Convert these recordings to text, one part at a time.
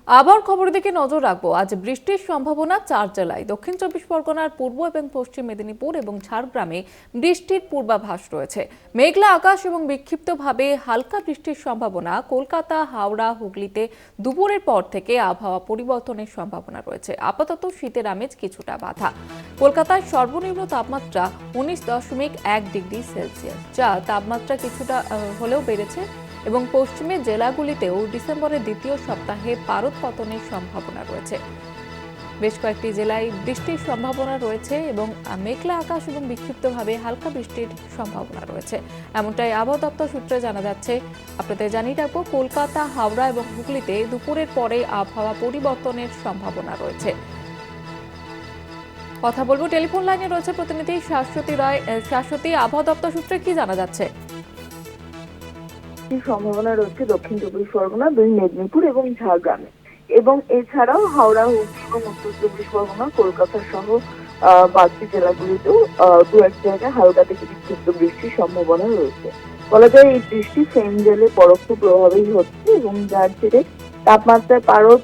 আবার খবরের দিকে নজর রাখবো। আজ বৃষ্টির সম্ভাবনা 4 জেলায়। দক্ষিণ 24 পরগনার পূর্ব এবং পশ্চিম মেদিনীপুর এবং ঝাড়গ্রামে বৃষ্টির পূর্বাভাস রয়েছে। মেঘলা আকাশ এবং বিক্ষিপ্তভাবে হালকা বৃষ্টির সম্ভাবনা। কলকাতা, হাওড়া, হুগলিতে দুপুরের পর থেকে আবহাওয়া পরিবর্তনের সম্ভাবনা রয়েছে। আপাতত শীতের আমেজ কিছুটা বাধা। কলকাতায় সর্বনিম্ন তাপমাত্রা 19.1 ডিগ্রি সেলসিয়াস, যা তাপমাত্রা কিছুটা হলেও বেড়েছে। এবং পশ্চিমের জেলাগুলিতেও ডিসেম্বরের দ্বিতীয় সপ্তাহে পারদ পতনের সম্ভাবনা রয়েছে। বেশ কয়েকটি জেলায় বৃষ্টির সম্ভাবনা রয়েছে এবং মেঘলা আকাশ এবং বিক্ষিপ্তভাবে হালকা বৃষ্টির সম্ভাবনা রয়েছে, এমনটাই আবহাওয়া দপ্তর সূত্রে জানা যাচ্ছে। আপনাদের জানিয়ে রাখবো, কলকাতা, হাওড়া এবং হুগলিতে দুপুরের পরে আবহাওয়া পরিবর্তনের সম্ভাবনা রয়েছে। কথা বলবো, টেলিফোন লাইনে রয়েছে প্রতিনিধি শাশ্বতী রায়। শাশ্বতী, আবহাওয়া দপ্তর সূত্রে কি জানা যাচ্ছে? সম্ভাবনা রয়েছে দক্ষিণ চব্বিশ পরগনা, দুই মেদিনীপুর এবং ঝাড়গ্রামে, এবং এছাড়াও হাওড়া, হুগলি এবং উত্তর চব্বিশ পরগনা, কলকাতা সহ বাকি জেলাগুলিতেও দু এক জায়গায় হালকা থেকে বিক্ষিপ্ত বৃষ্টির সম্ভাবনা রয়েছে। বলা যায় এই বৃষ্টি ফেন জেলে পরোক্ষ প্রভাবেই হচ্ছে এবং যার জেরে তাপমাত্রার পারদ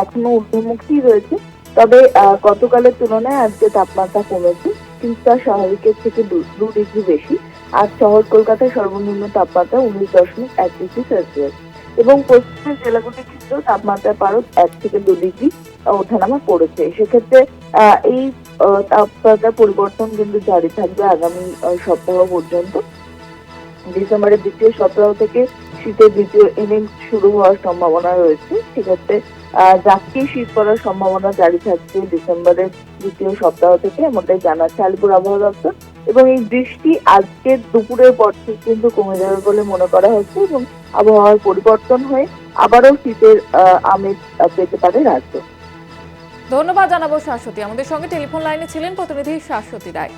এখনো ঊর্ধ্বমুখী রয়েছে। তবে গতকালের তুলনায় আজকে তাপমাত্রা কমেছে, কিন্তু তা স্বাভাবিকের থেকে 2 ডিগ্রি বেশি। আজ শহর কলকাতায় সর্বনিম্ন তাপমাত্রা 19.1 ডিগ্রি সেলসিয়াস, এবং পশ্চিমের জেলাগুলির ক্ষেত্রেও তাপমাত্রার পারদ 1 থেকে 2 ডিগ্রি ওঠানামা পড়েছে। সেক্ষেত্রে এই তাপমাত্রার পরিবর্তন কিন্তু জারি থাকবে আগামী সপ্তাহ পর্যন্ত। ডিসেম্বরের দ্বিতীয় সপ্তাহ থেকে শীতের দ্বিতীয় ইনিংস শুরু হওয়ার সম্ভাবনা রয়েছে। সেক্ষেত্রে জাঁকিয়ে শীত পড়ার সম্ভাবনা জারি থাকছে ডিসেম্বরের দ্বিতীয় সপ্তাহ থেকে, এমনটাই জানাচ্ছে আলিপুর আবহাওয়া দপ্তর। এবং এই বৃষ্টি আজকের দুপুরের পর থেকে কিন্তু কমে যাবে বলে মনে করা হচ্ছে, এবং আবহাওয়ার পরিবর্তন হয়ে আবারও শীতের আমেজ পেতে পারে রাজ্য। ধন্যবাদ জানাবো শাশ্বতী। আমাদের সঙ্গে টেলিফোন লাইনে ছিলেন প্রতিনিধি শাশ্বতী রায়।